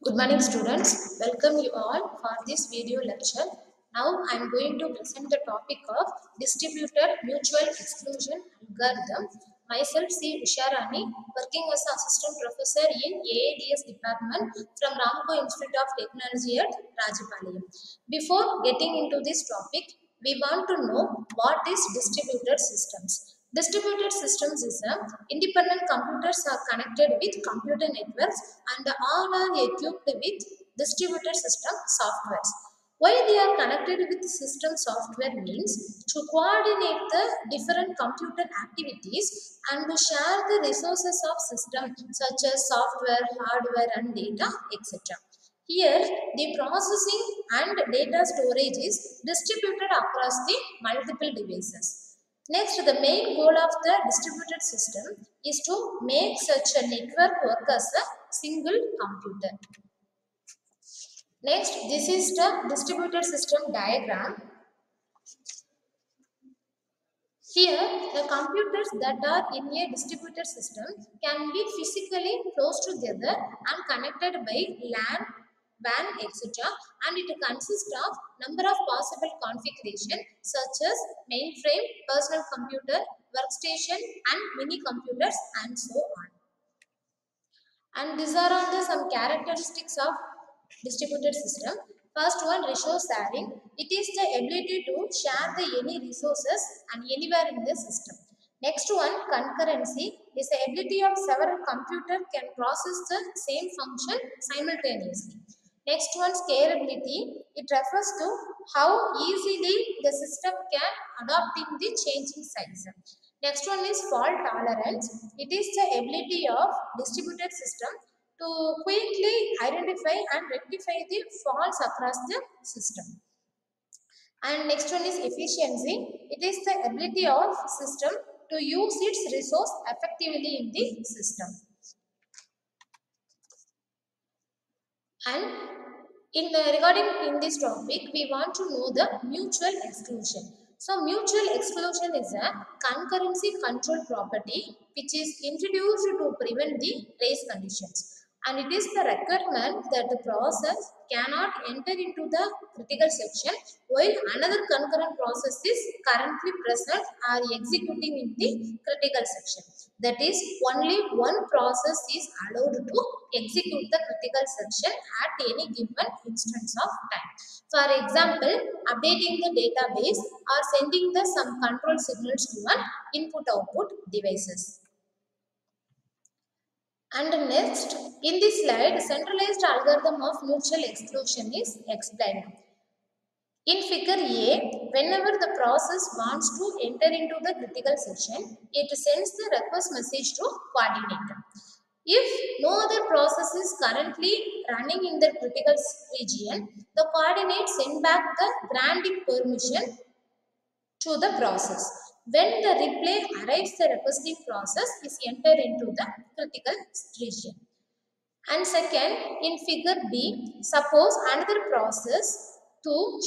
Good morning students, welcome you all for this video lecture. Now I am going to present the topic of distributed mutual exclusion algorithm. Myself C. Usharani, working as assistant professor in AADS department from Ramco Institute of Technology at Rajapalayam. Before getting into this topic, we want to know what is distributed systems. Distributed systems is a independent computers are connected with computer networks and all are equipped with distributed system softwares. Why they are connected with system software means to coordinate the different computer activities and to share the resources of system such as software, hardware and data, etc. Here, the processing and data storage is distributed across the multiple devices. Next, the main goal of the distributed system is to make such a network work as a single computer. Next, this is the distributed system diagram. Here, the computers that are in a distributed system can be physically close together and connected by LAN, WAN, etc. And it consists of number of possible configuration such as mainframe, personal computer, workstation and mini computers and so on. And these are all the some characteristics of distributed system. First one, resource sharing. It is the ability to share the any resources and anywhere in the system. Next one, concurrency, is the ability of several computers can process the same function simultaneously. Next one, scalability. It refers to how easily the system can adapt in the changing size. Next one is fault tolerance. It is the ability of distributed system to quickly identify and rectify the faults across the system. And next one is efficiency. It is the ability of system to use its resource effectively in the system. And regarding in this topic, we want to know the mutual exclusion. So mutual exclusion is a concurrency control property which is introduced to prevent the race conditions. And it is the requirement that the process cannot enter into the critical section while another concurrent process is currently present or executing in the critical section. That is, only one process is allowed to execute the critical section at any given instance of time. For example, updating the database or sending the some control signals to an input-output devices. And next, in this slide, centralized algorithm of mutual exclusion is explained. In figure A, whenever the process wants to enter into the critical section, it sends the request message to coordinator. If no other process is currently running in the critical region, the coordinate send back the granting permission to the process. When the reply arrives, the requesting process is entered into the critical region. And second, in figure B, suppose another process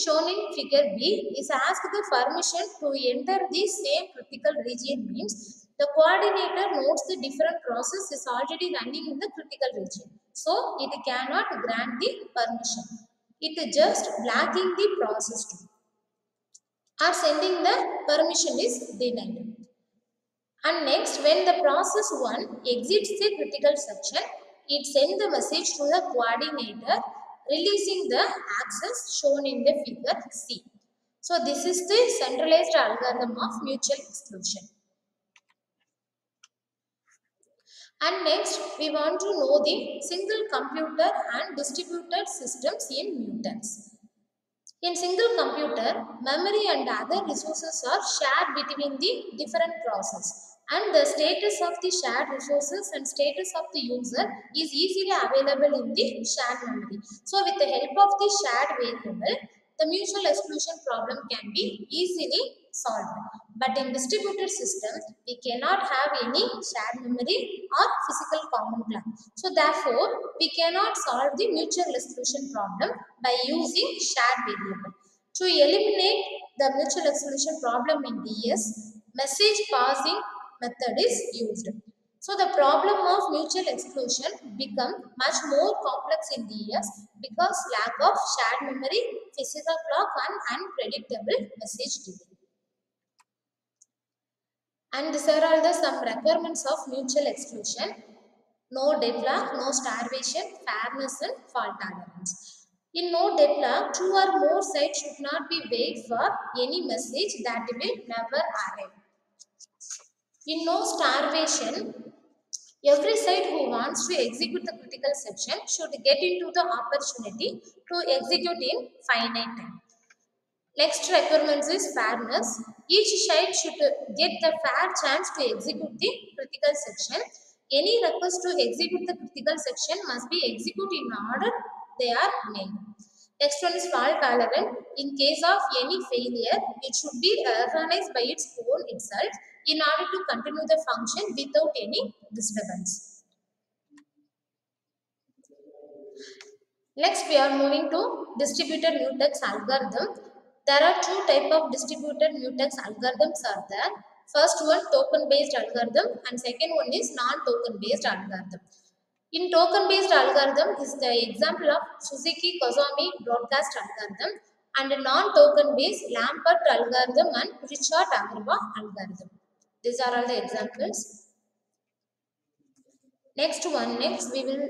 shown in figure B is asked the permission to enter the same critical region means the coordinator notes the different process is already running in the critical region. So it cannot grant the permission. It is just blocking the process 2 or sending the permission is denied. And next, when the process 1 exits the critical section, it sends the message to the coordinator releasing the access shown in the figure C. So this is the centralized algorithm of mutual exclusion. And next, we want to know the single computer and distributed systems in mutants. In single computer, memory and other resources are shared between the different processes, and the status of the shared resources and status of the user is easily available in the shared memory. So with the help of the shared variable, the mutual exclusion problem can be easily solved. But in distributed systems, we cannot have any shared memory or physical common class. So therefore, we cannot solve the mutual exclusion problem by using shared variable. To eliminate the mutual exclusion problem in DS, message passing method is used. So the problem of mutual exclusion become much more complex in the years because lack of shared memory, physical clock and unpredictable message delay. And these are all the some requirements of mutual exclusion. No deadlock, no starvation, fairness and fault tolerance. In no deadlock, two or more sides should not be wait for any message that will never arrive. In no starvation, every side who wants to execute the critical section should get into the opportunity to execute in finite time. Next requirement is fairness. Each side should get the fair chance to execute the critical section. Any request to execute the critical section must be executed in order they are made. Next one is fault tolerant. In case of any failure, it should be recognized by its own itself in order to continue the function without any disturbance. Next, we are moving to distributed mutex algorithm. There are two types of distributed mutex algorithms are there. First one token based algorithm and second one is non-token based algorithm. In token based algorithm is the example of Suzuki-Koizumi broadcast algorithm and non-token based Lampert algorithm and Richard Agarwal algorithm. These are all the examples. Next we will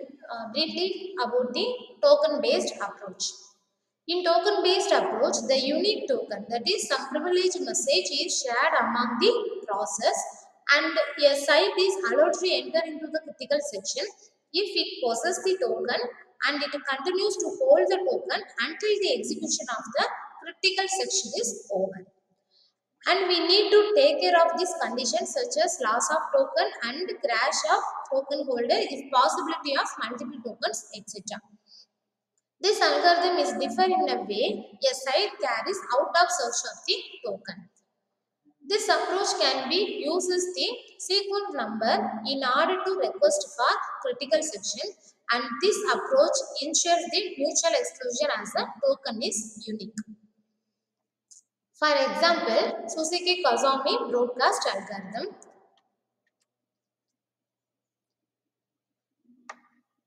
briefly about the token based approach. In token based approach, the unique token, that is some privileged message, is shared among the process and a site is allowed to enter into the critical section if it possesses the token and it continues to hold the token until the execution of the critical section is over. And we need to take care of these conditions such as loss of token and crash of token holder if possibility of multiple tokens, etc. This algorithm is different in a way a site carries out of search of the token. This approach can be uses the sequence number in order to request for critical section and this approach ensures the mutual exclusion as the token is unique. For example, Suzuki-Koizumi broadcast algorithm.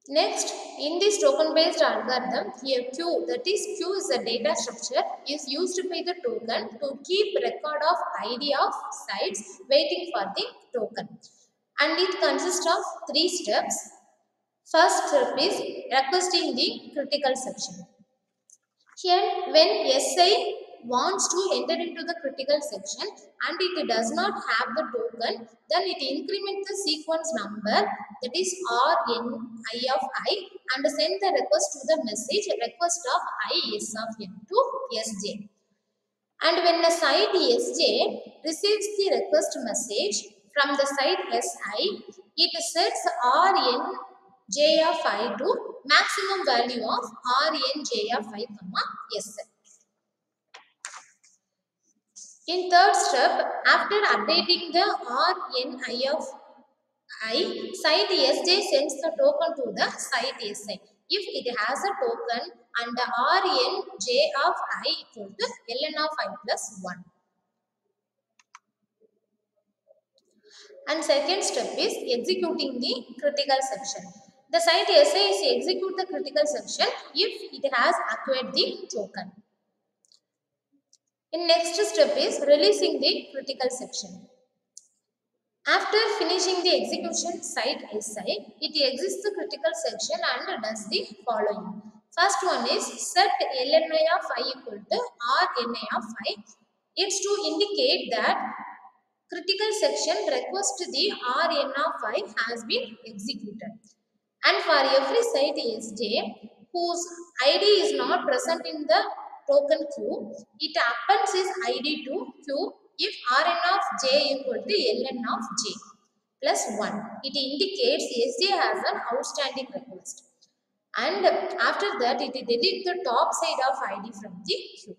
Next, in this token-based algorithm, here Q, that is Q is a data structure, is used by the token to keep record of ID of sites waiting for the token. And it consists of 3 steps. First step is requesting the critical section. Here, when SI wants to enter into the critical section and it does not have the token, then it increments the sequence number, that is RNI of I, and send the request to the message request of I S of M to SJ. And when the site SJ receives the request message from the site SI, it sets RNJ of I to maximum value of RNJ of I, SI. In third step, after updating the RNI of I, site SJ sends the token to the site SI. If it has a token and the RNJ of I equal to ln of I plus 1. And second step is executing the critical section. The site SI is execute the critical section if it has acquired the token. In next step is releasing the critical section. After finishing the execution site SI, it exits the critical section and does the following. First one is set LNI of I equal to RNI of I. It's to indicate that critical section request the RN of I has been executed. And for every site SJ whose ID is not present in the token queue, it appends its ID to queue if Rn of j equal to ln of j plus 1. It indicates SJ has an outstanding request. And after that, it deletes the top side of ID from the queue.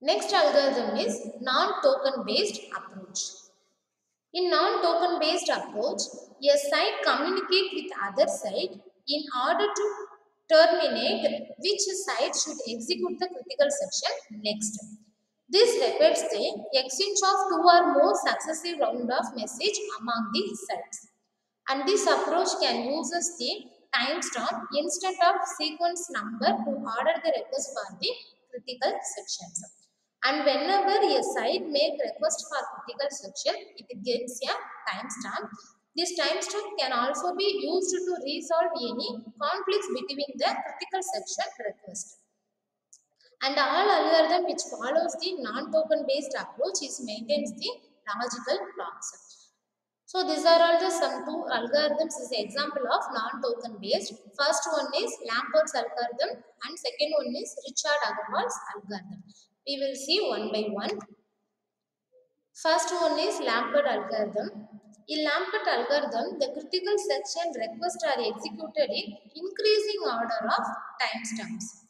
Next algorithm is non-token based approach. In non-token based approach, a site communicates with other site in order to terminate which site should execute the critical section next. This repeats the exchange of two or more successive round of message among the sides. And this approach can use the timestamp instead of sequence number to order the request for the critical sections. And whenever a site make request for critical section, it gets a timestamp. This timestamp can also be used to resolve any conflicts between the critical section request. And all algorithm which follows the non-token based approach is maintains the logical blocks. So these are all the some two algorithms is an example of non-token based. First one is Lambert's algorithm and second one is Richard Agarwal's algorithm. We will see one by one. First one is Lambert algorithm. In Lambert algorithm, the critical section requests are executed in increasing order of timestamps.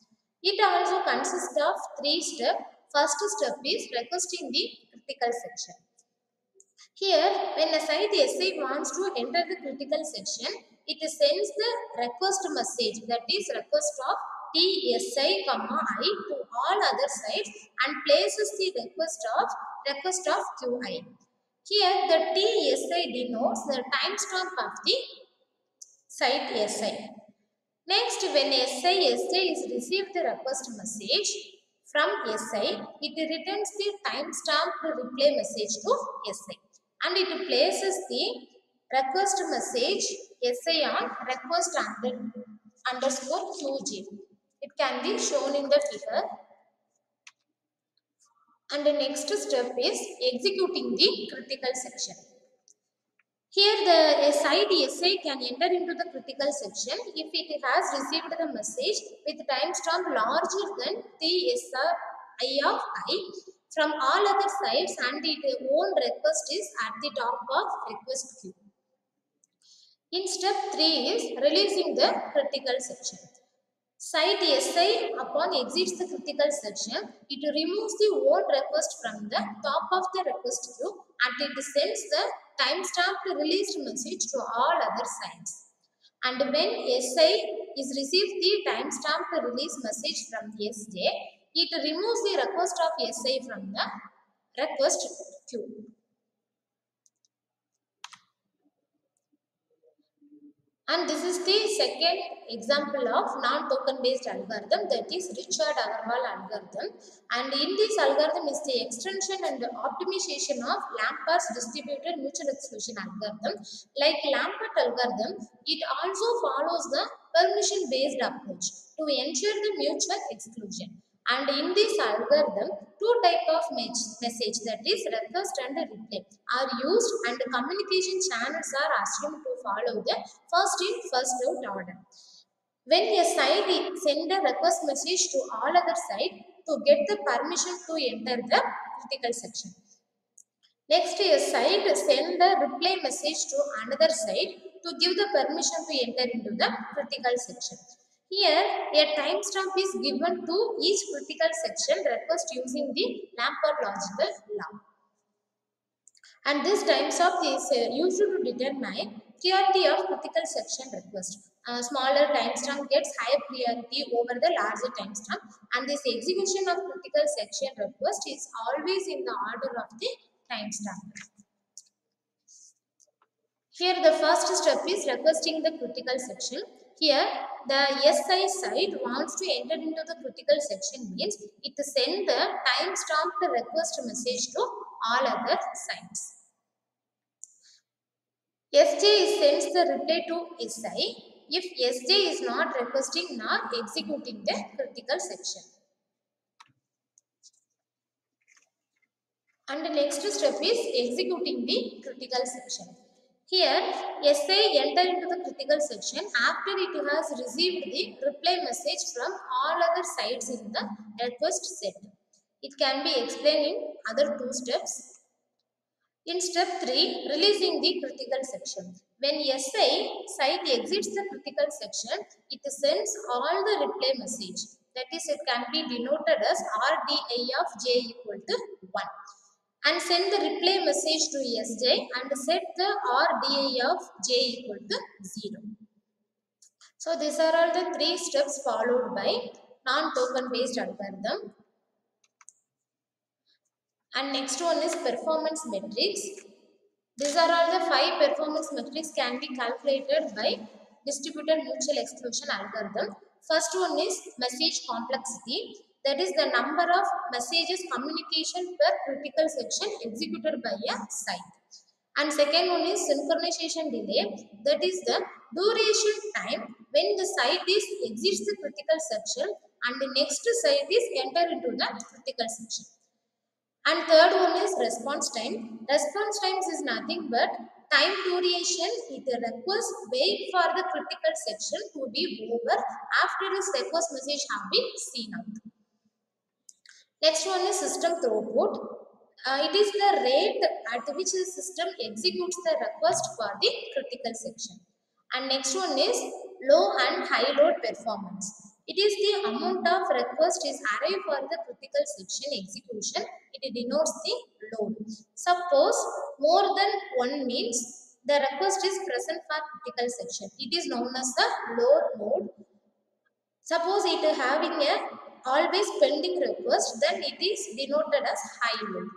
It also consists of three steps. First step is requesting the critical section. Here, when a site SI wants to enter the critical section, it sends the request message, that is request of TSI, I to all other sites and places the request of QI. Here, the TSI denotes the timestamp of the site SI. Next, when SI is received the request message from SI, it returns the timestamped reply message to SI and it places the request message SI on request underscore QG. It can be shown in the figure. And the next step is executing the critical section. Here the site SI can enter into the critical section if it has received the message with timestamp larger than TSI of I from all other sites and its own request is at the top of request queue. In step 3 is releasing the critical section. Site SI upon exits the critical section, it removes the own request from the top of the request queue and it sends the timestamped released message to all other sites. And when SI is received the timestamped release message from SJ, it removes the request of SI from the request queue. And this is the second example of non-token based algorithm, that is Richard Agarwal algorithm. And in this algorithm is the extension and the optimization of Lambert's distributed mutual exclusion algorithm. Like Lambert algorithm, it also follows the permission based approach to ensure the mutual exclusion. And in this algorithm, two types of message, that is request and reply, are used and communication channels are assumed to follow the first in first out order. When a site send a request message to all other sites to get the permission to enter the critical section. Next, a site send the reply message to another site to give the permission to enter into the critical section. Here, a timestamp is given to each critical section request using the Lambert logical law. And this timestamp is used to determine priority of critical section request. A smaller timestamp gets higher priority over the larger timestamp, and this execution of critical section request is always in the order of the timestamp. Here the first step is requesting the critical section. Here the SI site wants to enter into the critical section means it sends the timestamped request message to all other sites. SJ sends the reply to SI if SJ is not requesting nor executing the critical section. And the next step is executing the critical section. Here, SI enter into the critical section after it has received the reply message from all other sites in the request set. It can be explained in other two steps. In step 3, releasing the critical section. When SI site exits the critical section, it sends all the reply message. That is, it can be denoted as RDI of j equal to 1. And send the reply message to SJ and set the RDI of j equal to 0. So these are all the three steps followed by non-token based algorithm. And next one is performance metrics. These are all the 5 performance metrics can be calculated by distributed mutual exclusion algorithm. First one is message complexity. That is the number of messages communication per critical section executed by a site. And second one is synchronization delay. That is the duration time when the site is exits the critical section and the next site is enter into the critical section. And third one is response time. Response times is nothing but time duration if the request wait for the critical section to be over after the request message have been seen out. Next one is system throughput. It is the rate at which the system executes the request for the critical section. And next one is low and high load performance. It is the amount of request is arrived for the critical section execution. It denotes the load. Suppose more than one means the request is present for critical section. It is known as the low mode. Suppose it is having a always pending request, then it is denoted as high load.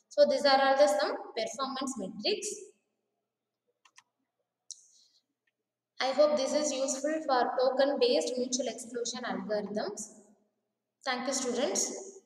So these are all the some performance metrics. I hope this is useful for token based mutual exclusion algorithms. Thank you, students.